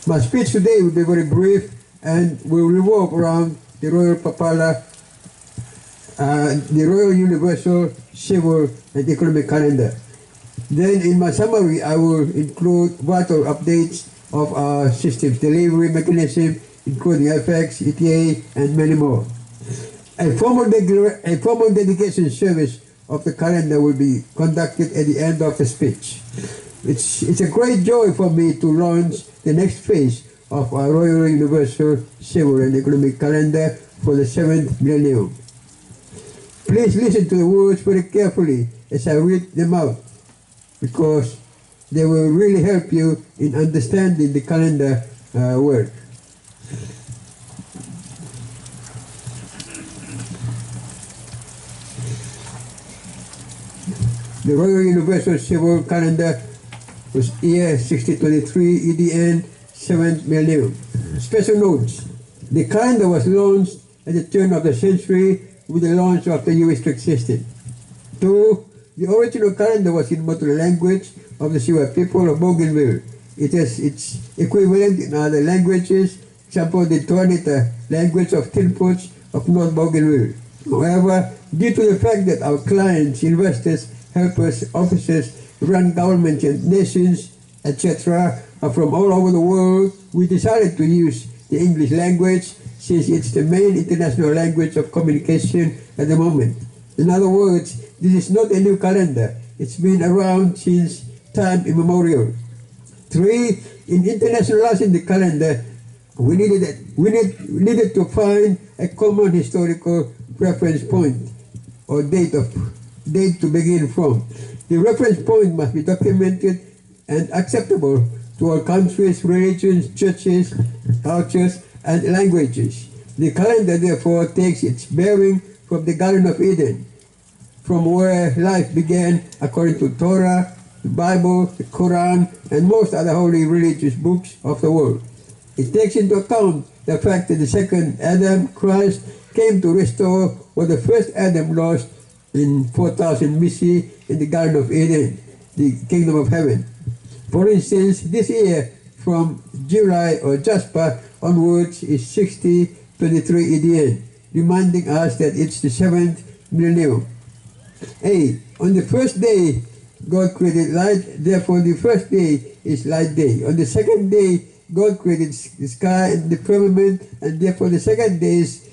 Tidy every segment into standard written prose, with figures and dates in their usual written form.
My speech today will be very brief and will revolve around the Royal Papala, the Royal Universal Civil and Economic Calendar. Then in my summary, I will include vital updates of our system's delivery mechanism, including FX, ETA, and many more. A formal dedication service of the calendar will be conducted at the end of the speech. It's a great joy for me to launch the next phase of our Royal Universal Civil and Economic Calendar for the 7th millennium. Please listen to the words very carefully as I read them out, because they will really help you in understanding the calendar work. The Royal Universal Civil Calendar was year 1623, EDN, 7th millennium. Special notes. The calendar was launched at the turn of the century with the launch of the UVISTRACT system. 2. The original calendar was in mother language of the Siwa people of Bougainville. It has its equivalent in other languages, example the Tuanita language of Tinpuch of North Bougainville. However, due to the fact that our clients, investors, helpers, officers, run governments and nations, etc., are from all over the world, we decided to use the English language since it's the main international language of communication at the moment. In other words, this is not a new calendar. It's been around since time immemorial. 3. In internationalizing the calendar, we needed to find a common historical reference point or date to begin from. The reference point must be documented and acceptable to all countries, religions, churches, cultures, and languages. The calendar therefore takes its bearing from the Garden of Eden, from where life began according to Torah, the Bible, the Quran, and most other holy religious books of the world. It takes into account the fact that the second Adam, Christ, came to restore what the first Adam lost in 4000 BC in the Garden of Eden, the kingdom of heaven. For instance, this year from July or Jasper onwards is 6023 EDN, reminding us that it's the 7th millennium. A. On the first day, God created light, therefore the first day is light day. On the second day, God created the sky and the firmament, and therefore the second day is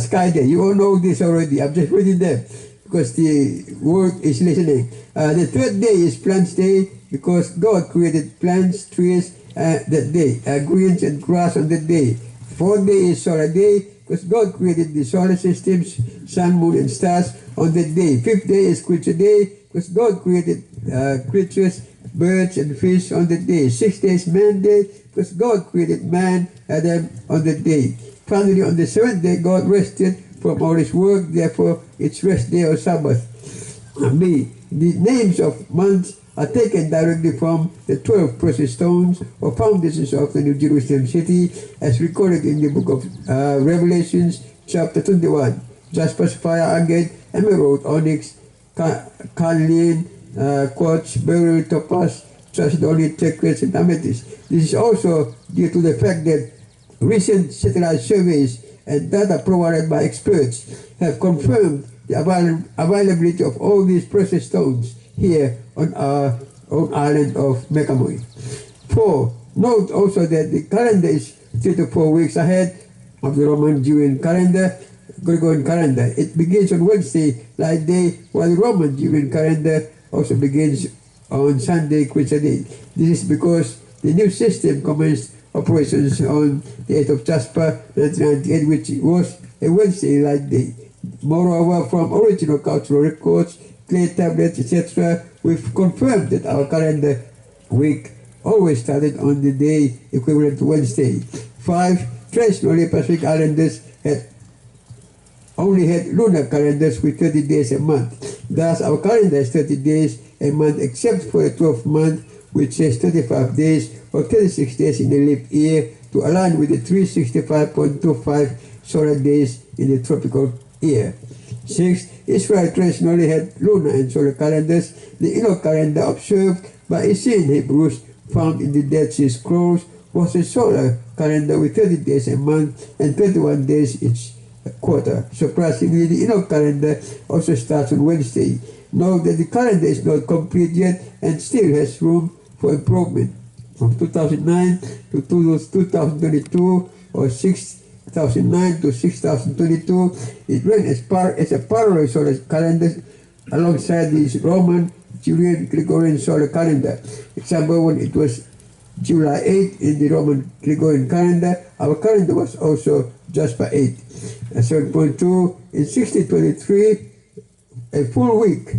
sky day. You all know this already. I'm just reading them because the world is listening. The third day is plants day because God created plants, trees that day, greens and grass on that day. Fourth day is solar day because God created the solar systems, sun, moon, and stars on that day. Fifth day is creature day because God created creatures, birds, and fish on that day. Sixth day is man day because God created man, Adam, on that day. Finally, on the seventh day, God rested from all his work, therefore it's rest day or Sabbath. B. The names of months are taken directly from the 12 precious stones or foundations of the New Jerusalem city, as recorded in the book of Revelations, chapter 21. Jasper, sapphire, agate, emerald, onyx, carnelian, quartz, beryl, topaz, chalcedony, turquoise, and amethyst. This is also due to the fact that recent satellite surveys and data provided by experts have confirmed the availability of all these precious stones here on our own island of Mekamoy. 4. Note also that the calendar is 3 to 4 weeks ahead of the Roman Julian calendar, Gregorian calendar. It begins on Wednesday, light day, while the Roman Julian calendar also begins on Sunday, Creature Day. This is because the new system commenced operations on the 8th of Jasper, 1998, which was a Wednesday light day. Moreover, from original cultural records, clay tablets, etc., we've confirmed that our calendar week always started on the day equivalent to Wednesday. 5. Traditionally, Pacific Islanders only had lunar calendars with 30 days a month. Thus, our calendar is 30 days a month, except for the 12th month, which has 35 days or 36 days in a leap year to align with the 365.25 solar days in the tropical year. 6. Israel traditionally had lunar and solar calendars. The Enoch calendar observed by Essene Hebrews found in the Dead Sea Scrolls was a solar calendar with 30 days a month and 21 days each quarter. Surprisingly, the Enoch calendar also starts on Wednesday. Note that the calendar is not complete yet and still has room for improvement. From 2009 to 2022 or 6009 to 6022, it ran as a parallel solar calendar alongside the Roman Julian Gregorian solar calendar. Example, when it was July 8 in the Roman Gregorian calendar, our calendar was also Jasper 8. 7.2, in 6023, a full week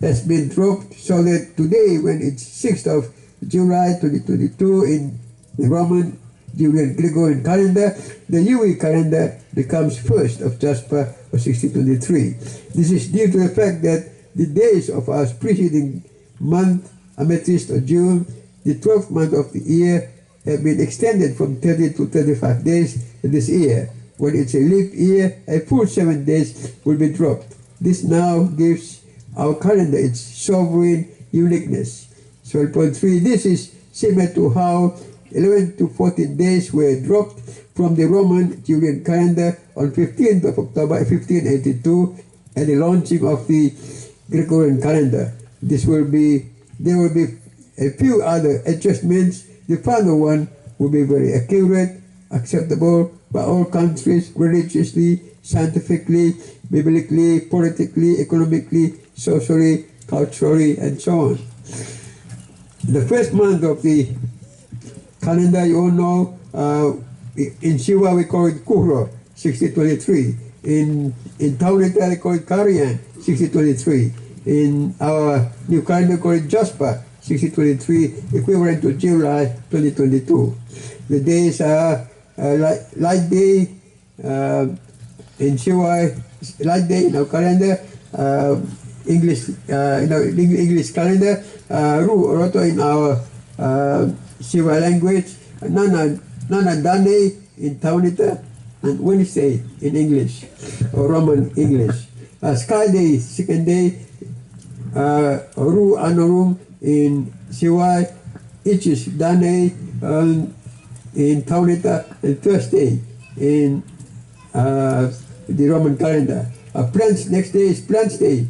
has been dropped, so that today, when it's 6th of July 2022 in the Roman Julian Gregorian calendar, the UV calendar becomes 1st of Jasper or 6023. This is due to the fact that the days of our preceding month, Amethyst or June, the 12th month of the year, have been extended from 30 to 35 days in this year. When it's a leap year, a full 7 days will be dropped. This now gives our calendar its sovereign uniqueness. 12.3, this is similar to how 11 to 14 days were dropped from the Roman Julian calendar on 15th of October 1582 and the launching of the Gregorian calendar. There will be a few other adjustments. The final one will be very accurate, acceptable by all countries, religiously, scientifically, biblically, politically, economically, socially, culturally, and so on. The first month of the calendar, you all know, in Shiva we call it Kuro, 6023. In Taunita they call it Karian, 6023. In our new calendar we call it Jasper, 6023, equivalent to July 2022. The days are light day in Shiva, light day in our calendar, English English calendar, Ru Roto in our Shiva language, Nana Dane in Taunita, and Wednesday in English or Roman English. Sky day, second day, Ru Anorum in Shiva, Ichis Dane in Taunita, and Thursday in the Roman calendar. Next day is Plants Day,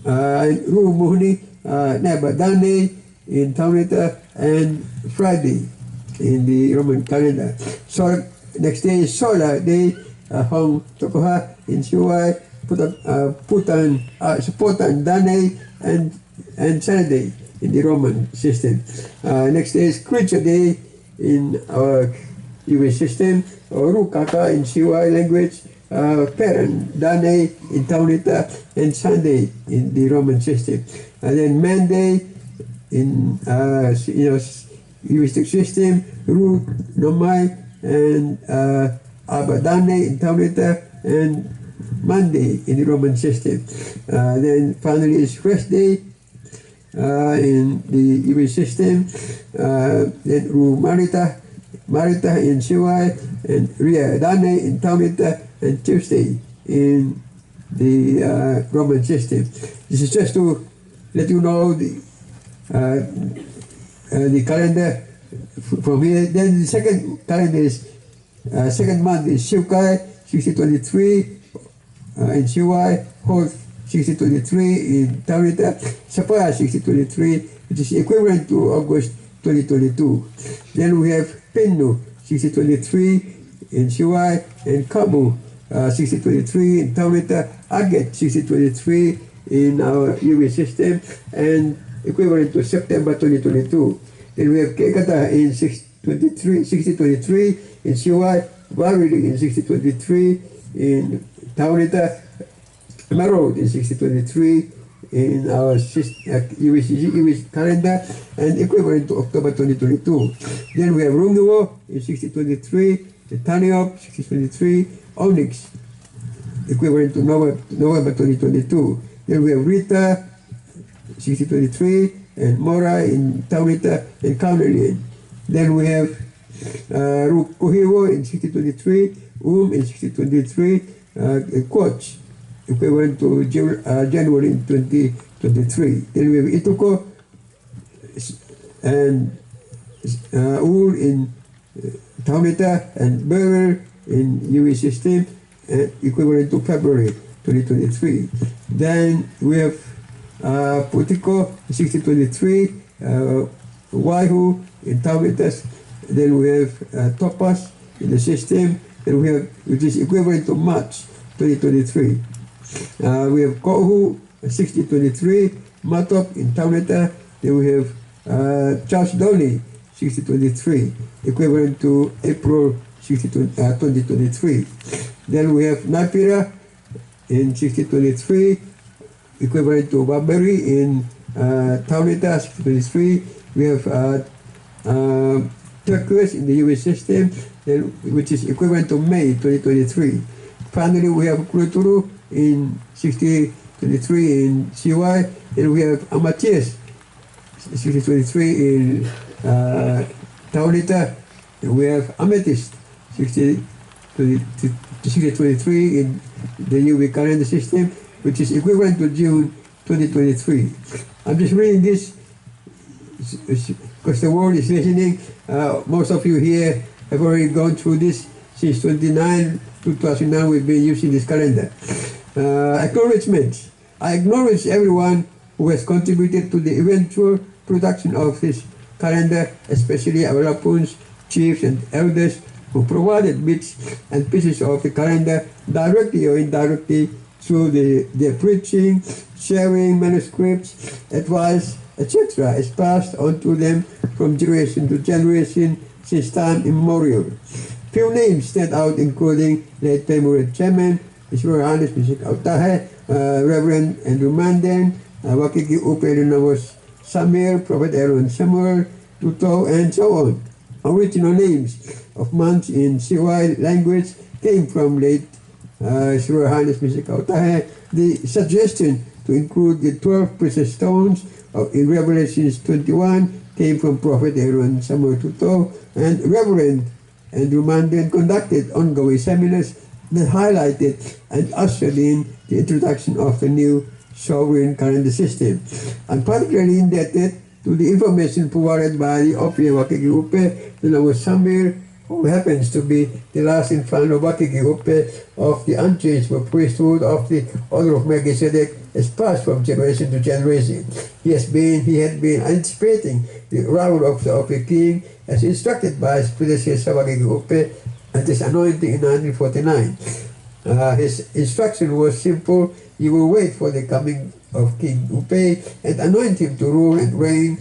Ru Muhni, Neba Dane in Taunita, and Friday in the Roman calendar. So next day is Solar Day, Hong Tokoha in Shiva, Putan Dane, and Saturday in the Roman system. Next day is Creature Day in our US system, Rukaka in Shiva language, Parent Dane in Taunita, and Sunday in the Roman system. And then Man Day in UVISTRACT system, Ru Nomai and Abadane in Taunita, and Monday in the Roman system. Then finally is Rest Day in the UV system, then Ru Marita in Shiva, and Ria Dane in Taunita, and Tuesday in the Roman system. This is just to let you know the calendar from here. Then the second calendar is second month is Shivkai 6023 in Shiva, Hoth 6023 in Taunita, Sapphire 6023, which is equivalent to August 2022. Then we have Pinnu 6023 in Shiva, and Kabu 6023 in Taunita, Aget 6023 in our UV system, and equivalent to September 2022. Then we have Kekata in 6023 in Shiva, Varili in 6023 in Taunita, Marot in 6023 in our UV calendar, and equivalent to October 2022. Then we have Runguo in 6023, Taniop 6023, Onyx equivalent to November 2022. Then we have Rita 6023, and Mora in Taunita, and Kaunalien. Then we have Kuhiwo in 6023, in 6023, Quach equivalent to January in 2023. Then we have Ituko and Ur in Taunita, and Beryl in UV system, equivalent to February 2023. Then we have Putico 1623, Waihu in Taunitas. Then we have Topaz in the system, and we have, which is equivalent to March 2023. We have Kohu 1623, Matop in Taunita. Then we have Charles Dolly 1623, equivalent to April 2023. Then we have Napira in 1623, equivalent to Barbary in Taunita 1623. We have Turquoise in the UV system, which is equivalent to May 2023. Finally, we have Kuruturu in 1623 in CY, and we have Amathias 1623 in Taunita, and we have Amethyst 1623 in the UV calendar system, which is equivalent to June 2023. I'm just reading this because the world is listening. Most of you here have already gone through this since 2009. We've been using this calendar. Acknowledgements. I acknowledge everyone who has contributed to the eventual production of this calendar, especially our Lapuns, chiefs, and elders who provided bits and pieces of the calendar directly or indirectly through their preaching, sharing manuscripts, advice, etc. is passed on to them from generation to generation since time immemorial. Few names stand out, including late Memorial Chairman, His Royal Highness Mr. Autahe, Reverend Andrew Manden, Wakiki Upe Samuel, Prophet Aaron Samuel, Tuto, and so on. Original names of months in CY language came from late His Royal Highness Mr. Autahe. The suggestion to include the 12 precious stones in Revelations 21 came from Prophet Aaron Samuel Tuto, and Reverend Andrew Manden conducted ongoing seminars that highlighted and ushered in the introduction of the new sovereign calendar system. I'm particularly indebted to the information provided by the Opi Wakiki Upe, the Samuel, who happens to be the last in front of Wakiki Upe of the unchangeable priesthood of the order of Melchizedek, has passed from generation to generation. He had been anticipating the arrival of the king as instructed by his predecessor Wakiki Upe at his anointing in 1949. His instruction was simple: you will wait for the coming of King Upe and anoint him to rule and reign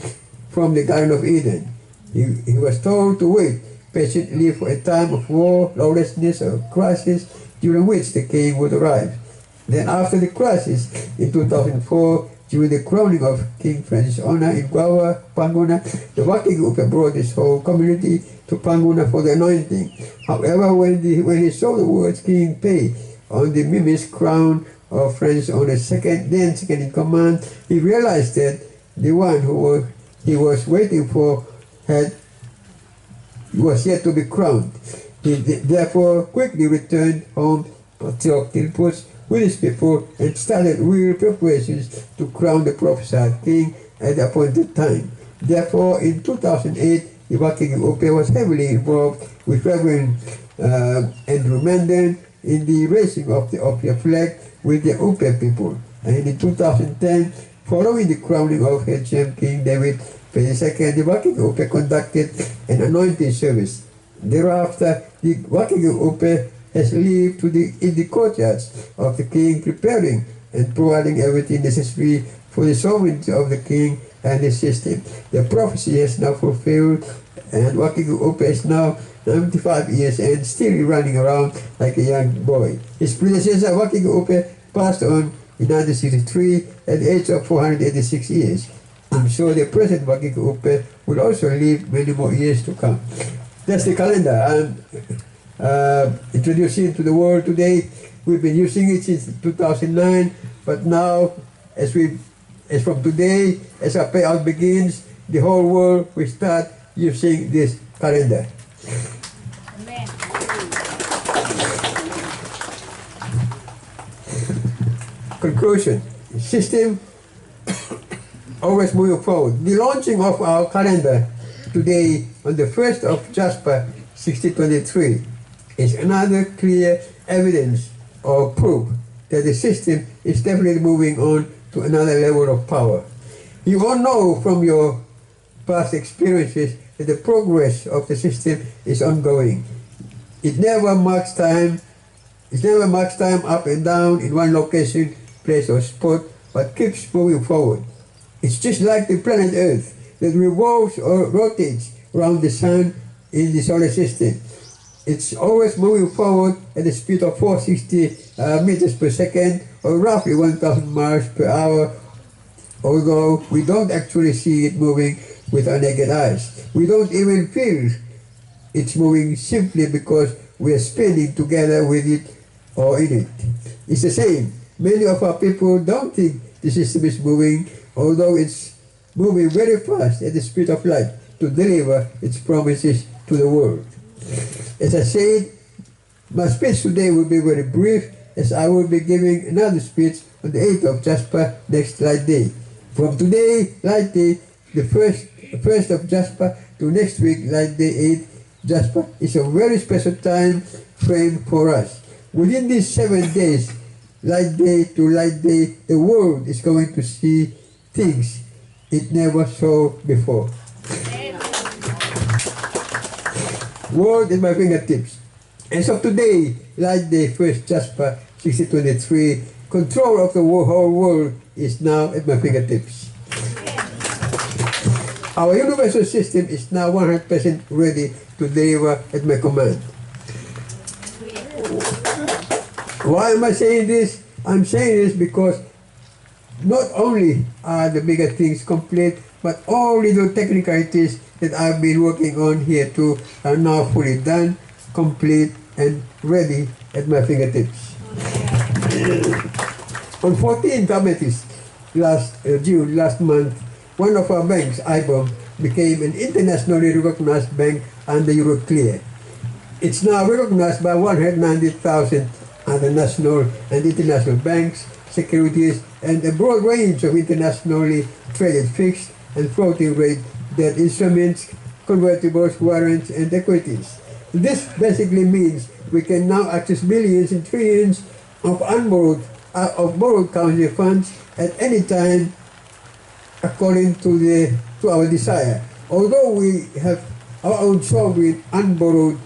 from the Garden of Eden. He was told to wait patiently for a time of war, lawlessness, or crisis, during which the king would arrive. Then after the crisis in 2004, during the crowning of King Francis Ona in Guawa, Panguna, the Wakiki Upe brought his whole community to Panguna for the anointing. However, when he saw the words King Pei on the mimic crown of Francis Ona then second in command, he realized that the one who he was waiting for was yet to be crowned. He therefore quickly returned home to Tilpus with his people and started real preparations to crown the prophesied king at the appointed time. Therefore, in 2008, the Wakiki Upe was heavily involved with Reverend Andrew Manden in the raising of the Opia flag with the Upe people. And in 2010, following the crowning of HM King David II, the Wakiki Upe conducted an anointing service. Thereafter, the Wakiki Upe has lived in the courtyards of the king, preparing and providing everything necessary for the sovereignty of the king and his system. The prophecy is now fulfilled, and Wakiki Upe is now 95 years and still running around like a young boy. His predecessor, Wakiki Upe, passed on in 1963 at the age of 486 years. I'm sure the present Wakiki Upe will also live many more years to come. That's the calendar I'm introducing to the world today. We've been using it since 2009, but now, as from today, as our payout begins, the whole world will start using this calendar. Amen. Conclusion. System always moving forward. The launching of our calendar today on the 1st of Jasper 1623 is another clear evidence or proof that the system is definitely moving on to another level of power. You all know from your past experiences that the progress of the system is ongoing. It never marks time up and down in one location, place or spot, but keeps moving forward. It's just like the planet Earth that revolves or rotates around the sun in the solar system. It's always moving forward at the speed of 460 meters per second, or roughly 1,000 miles per hour, although we don't actually see it moving with our naked eyes. We don't even feel it's moving simply because we are spinning together with it or in it. It's the same. Many of our people don't think the system is moving, although it's moving very fast at the speed of light to deliver its promises to the world. As I said, my speech today will be very brief, as I will be giving another speech on the 8th of Jasper, next Light Day. From today, Light Day, the 1st of Jasper, to next week, Light Day 8th Jasper, is a very special time frame for us. Within these 7 days, Light Day to Light Day, the world is going to see things it never saw before. World at my fingertips. As of today, Light Day 1st Jasper 1623, control of the whole world is now at my fingertips. Our universal system is now 100% ready to deliver at my command. Why am I saying this? I'm saying this because not only are the bigger things complete, but all little technicalities that I've been working on here too are now fully done, complete, and ready at my fingertips. On 14th Amethyst June last month, one of our banks, IBOM, became an internationally recognized bank under Euroclear. It's now recognized by 190,000 other national and international banks, securities, and a broad range of internationally traded fixed and floating rate debt instruments, convertibles, warrants, and equities. This basically means we can now access billions and trillions of borrowed currency funds at any time according to our desire. Although we have our own sovereign unborrowed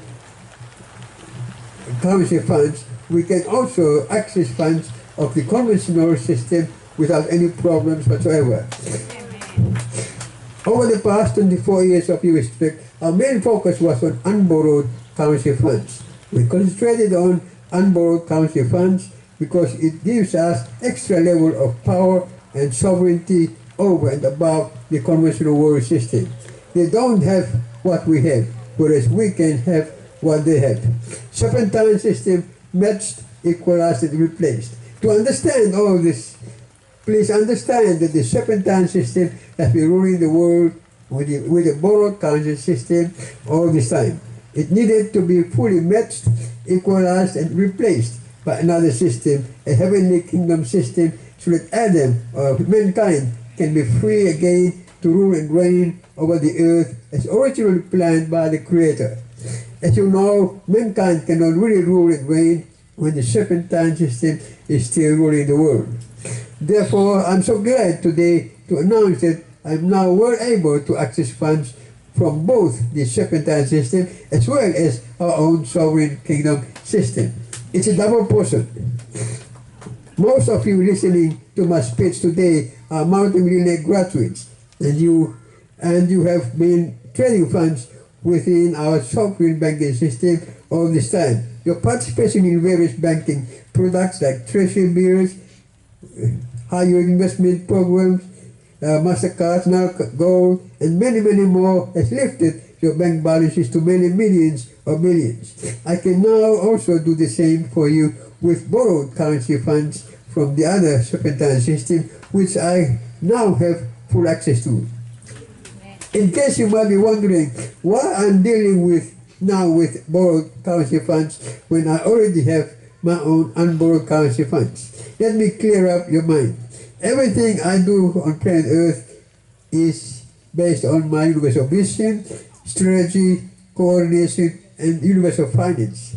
currency funds, we can also access funds of the conventional system without any problems whatsoever. Over the past 24 years of UVISTRACT, our main focus was on unborrowed currency funds. We concentrated on unborrowed currency funds because it gives us extra level of power and sovereignty over and above the conventional world system. They don't have what we have, whereas we can have what they have. Serpentine system matched, equalized, and replaced. To understand all this, please understand that the serpentine system has been ruling the world with a borrowed currency system all this time. It needed to be fully matched, equalized, and replaced by another system, a heavenly kingdom system, so that Adam, or mankind, can be free again to rule and reign over the earth as originally planned by the Creator. As you know, mankind cannot really rule and reign when the serpentine system is still ruling the world. Therefore, I'm so glad today to announce that I'm now well able to access funds from both the serpentine system as well as our own sovereign kingdom system. It's a double portion. Most of you listening to my speech today are multi-millionaire graduates, and you have been trading funds within our sovereign banking system all this time. Your participation in various banking products like treasury bills, higher investment programs, MasterCards, now gold, and many, many more has lifted your bank balances to many millions or billions. I can now also do the same for you with borrowed currency funds from the other serpentine system, which I now have full access to. In case you might be wondering why I'm dealing with borrowed currency funds when I already have my own unborrowed currency funds, let me clear up your mind. Everything I do on planet Earth is based on my universal vision, strategy, coordination, and universal finance.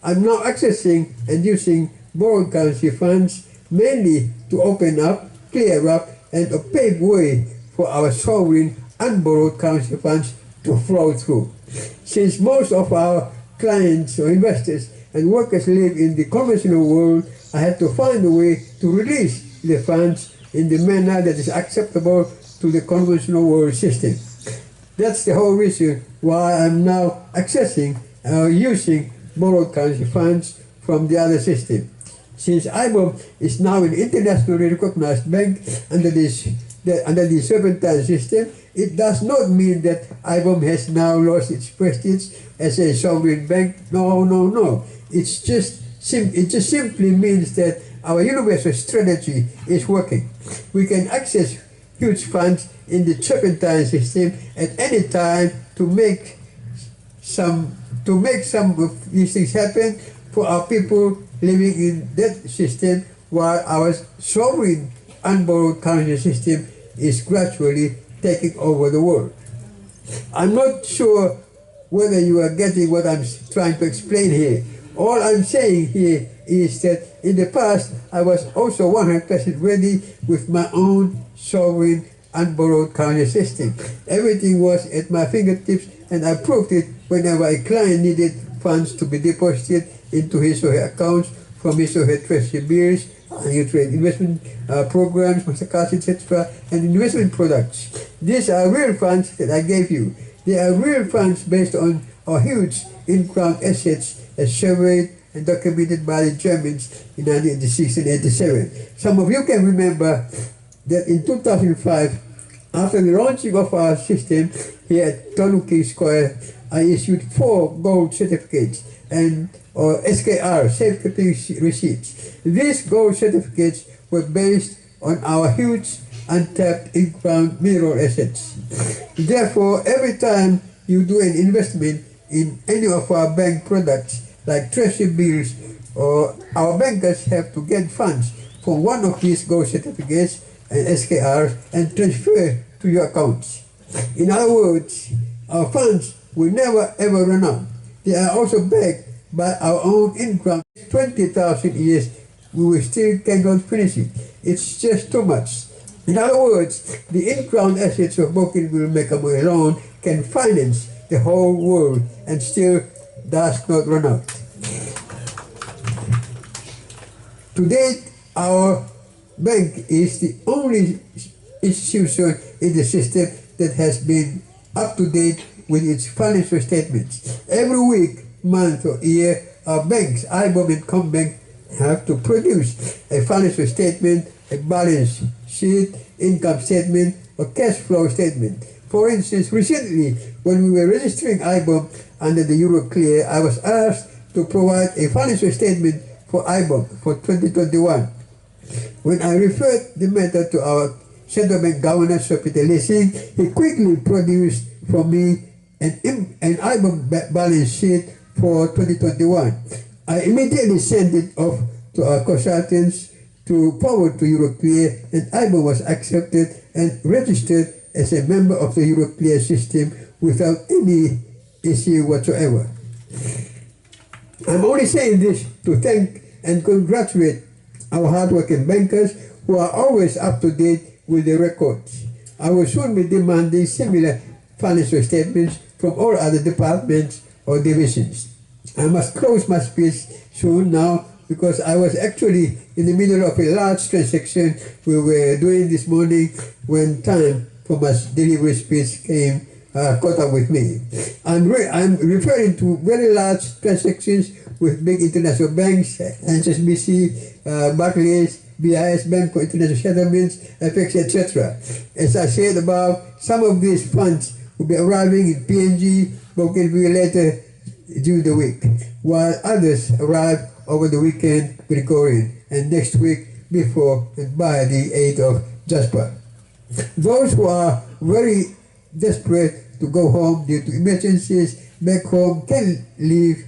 I'm now accessing and using borrowed currency funds mainly to open up, clear up, and pave way for our sovereign unborrowed currency funds to flow through. Since most of our clients or investors and workers live in the conventional world, I had to find a way to release the funds in the manner that is acceptable to the conventional world system. That's the whole reason why I'm now accessing using borrowed currency funds from the other system. Since IBOM is now an internationally recognized bank under the serpentine system, it does not mean that IBOM has now lost its prestige as a sovereign bank. No. It just simply means that our universal strategy is working. We can access huge funds in the serpentine system at any time to make some of these things happen for our people living in that system, while our sovereign unborrowed currency system is gradually taking over the world. I'm not sure whether you are getting what I'm trying to explain here. All I'm saying here is that in the past, I was also 100% ready with my own sovereign unborrowed currency system. Everything was at my fingertips, and I proved it whenever a client needed funds to be deposited into his or her accounts from his or her treasury bills, investment programs, Mastercards, etc., and investment products. These are real funds that I gave you. They are real funds based on our huge in-ground assets as surveyed and documented by the Germans in 1986 and 87. Some of you can remember that in 2005, after the launching of our system here at Tanuki Square, I issued 4 gold certificates or SKR, safekeeping receipts. These gold certificates were based on our huge untapped in-ground mineral assets. Therefore, every time you do an investment in any of our bank products like treasury bills, or our bankers have to get funds from one of these gold certificates and SKRs and transfer to your accounts. In other words, our funds will never ever run out. They are also backed by our own in-ground. 20,000 years, we still cannot finish it. It's just too much. In other words, the in-ground assets of Bougainville Mekamo alone can finance the whole world and still does not run out. To date, our bank is the only institution in the system that has been up to date with its financial statements. Every week, month or year, our banks, IBOM and Combank, have to produce a financial statement, a balance sheet, income statement, or cash flow statement. For instance, recently, when we were registering IBOM under the Euroclear, I was asked to provide a financial statement for IBOM for 2021. When I referred the matter to our Central Bank Governor, Sir Peter Lessing, he quickly produced for me an IBOM balance sheet for 2021. I immediately sent it off to our consultants to forward to Euroclear, and IBOM was accepted and registered as a member of the Euroclear system without any issue whatsoever. I'm only saying this to thank and congratulate our hardworking bankers who are always up to date with the records. I will soon be demanding similar financial statements from all other departments or divisions. I must close my speech soon now because I was actually in the middle of a large transaction we were doing this morning when time for my delivery speech came caught up with me. I'm referring to very large transactions with big international banks, HSBC, Barclays, BIS Bank for International Settlements, FX, etc. As I said above, some of these funds will be arriving in PNG, Bougainville later during the week, while others arrive over the weekend Gregorian and next week before and by the 8th of Jasper. Those who are very desperate to go home due to emergencies back home can leave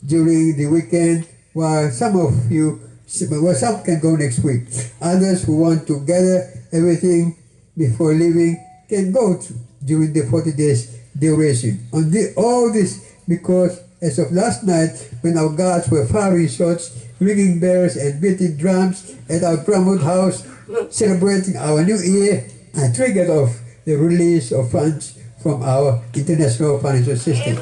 during the weekend, while some can go next week. Others who want to gather everything before leaving can go during the 40 days duration. All this because as of last night, when our guards were firing shots, ringing bells and beating drums at our Brahmwood house, celebrating our new year, I triggered off the release of funds from our international financial system.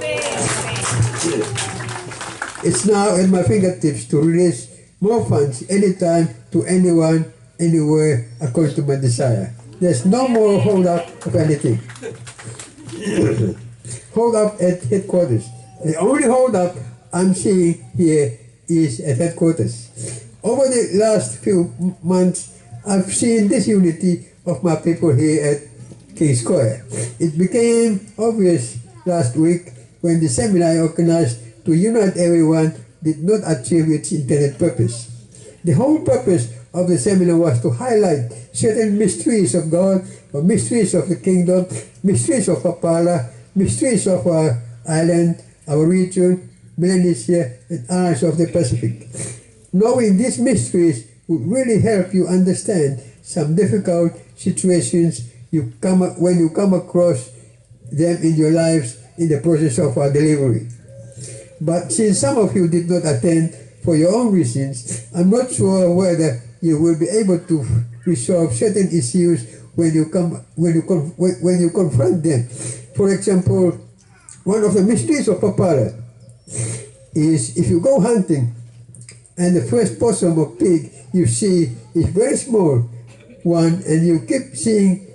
It's now at my fingertips to release more funds anytime to anyone, anywhere, according to my desire. There's no more hold up of anything. Hold up at headquarters. The only hold up I'm seeing here is at headquarters. Over the last few months, I've seen this unity of my people here at King Square. It became obvious last week when the seminar organized to unite everyone did not achieve its intended purpose. The whole purpose of the seminar was to highlight certain mysteries of God, or mysteries of the kingdom, mysteries of Papala, mysteries of our island, our region, Melanesia, and islands of the Pacific. Knowing these mysteries would really help you understand some difficult situations when you come across them in your lives in the process of our delivery. But since some of you did not attend for your own reasons, I'm not sure whether you will be able to resolve certain issues when you confront them. For example, one of the mysteries of Papala is if you go hunting and the first possum or pig you see is very small one, and you keep seeing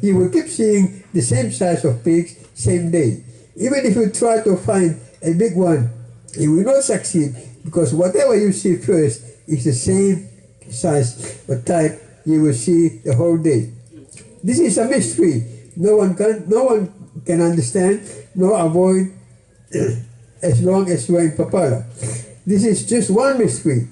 you will keep seeing the same size of pigs same day. Even if you try to find a big one, you will not succeed, because whatever you see first is the same size or type you will see the whole day. This is a mystery. No one can understand nor avoid as long as you are in Papala. This is just one mystery.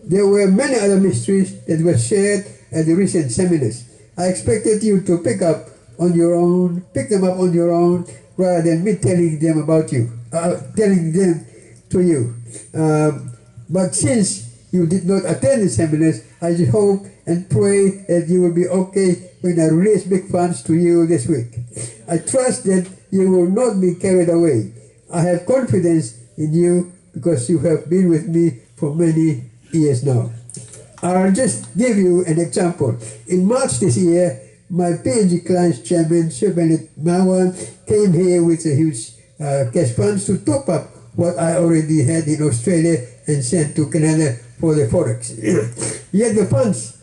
There were many other mysteries that were shared at the recent seminars. I expected you to pick them up on your own, rather than me telling them to you. But since you did not attend the seminars, I just hope and pray that you will be okay when I release big funds to you this week. I trust that you will not be carried away. I have confidence in you because you have been with me for many years now. I'll just give you an example. In March this year, my PNG client's chairman, Sir Bennett Mawan, came here with a huge cash funds to top up what I already had in Australia and sent to Canada for the Forex. Yet the funds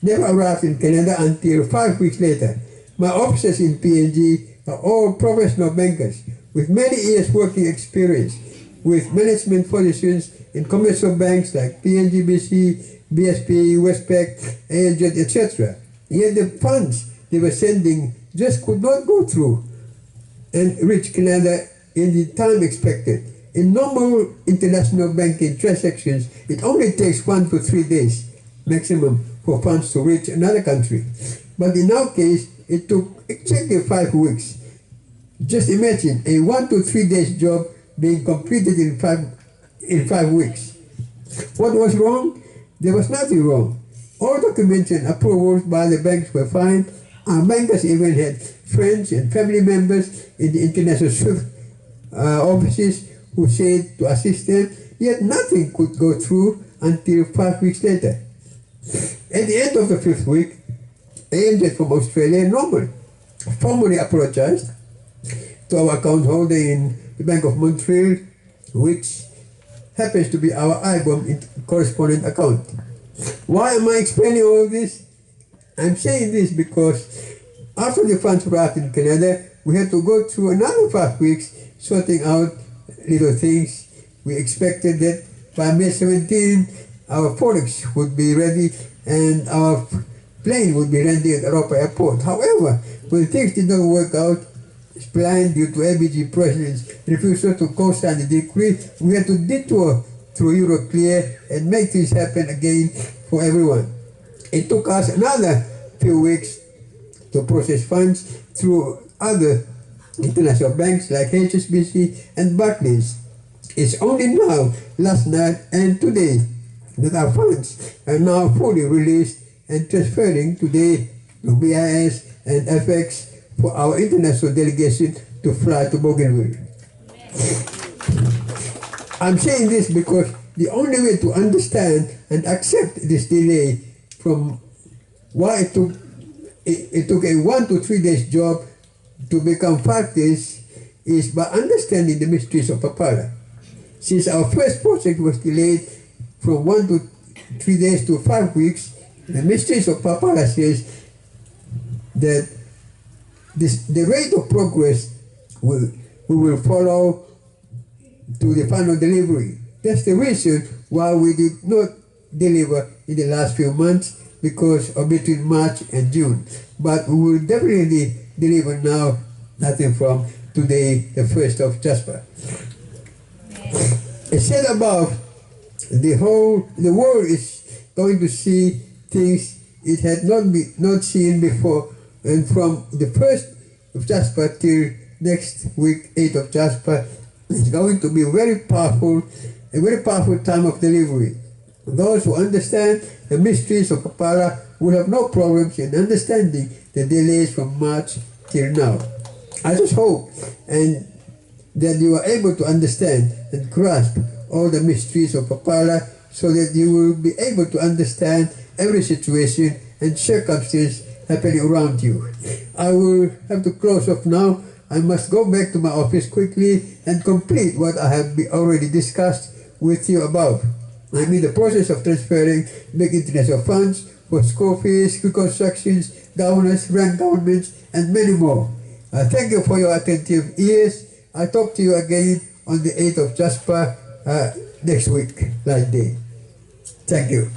never arrived in Canada until 5 weeks later. My officers in PNG are all professional bankers with many years working experience, with management positions in commercial banks like PNGBC, BSP, Westpac, ANZ, etc. Yet the funds they were sending just could not go through and reach Canada in the time expected. In normal international banking transactions, it only takes 1 to 3 days maximum for funds to reach another country. But in our case, it took exactly 5 weeks. Just imagine a 1 to 3 days job being completed in 5 weeks. What was wrong? There was nothing wrong. All documents and approvals by the banks were fine. Our bankers even had friends and family members in the international SWIFT offices who said to assist them, yet nothing could go through until 5 weeks later. At the end of the 5th week, ANZ from Australia formally apologized to our account holder in the Bank of Montreal, which happens to be our IBOM correspondent account. Why am I explaining all this? I'm saying this because after the funds arrived in Canada, we had to go through another 5 weeks sorting out little things. We expected that by May 17, our Forex would be ready and our plane would be landing at Europa Airport. However, when things did not work out as planned due to ABG President's refusal to co-sign the decree, we had to detour through Euroclear and make things happen again for everyone. It took us another few weeks to process funds through other international banks like HSBC and Barclays. It's only now, last night and today, that our funds are now fully released and transferring today UVIS, and FX for our international delegation to fly to Bougainville. I'm saying this because the only way to understand and accept this delay from why it took a 1 to 3 days job to become 5 days is by understanding the mysteries of Papara. Since our first project was delayed from 1 to 3 days to 5 weeks, the mysteries of Papara says that the rate of progress we will follow to the final delivery. That's the reason why we did not deliver in the last few months, because of between March and June. But we will definitely deliver now, starting from today, the 1st of Jasper. It said above, the world is going to see things it had not seen before, and from the 1st of Jasper till next week, 8th of Jasper, it's going to be a very powerful time of delivery. Those who understand the mysteries of Papara will have no problems in understanding the delays from March till now. I just hope and that you are able to understand and grasp all the mysteries of Papara, so that you will be able to understand every situation and circumstance happening around you. I will have to close off now. I must go back to my office quickly and complete what I have already discussed with you above. I'm in the process of transferring big international funds for school fees, reconstructions, governors, rent governments, and many more. Thank you for your attentive ears. I'll talk to you again on the 8th of Jasper next week, like day. Thank you.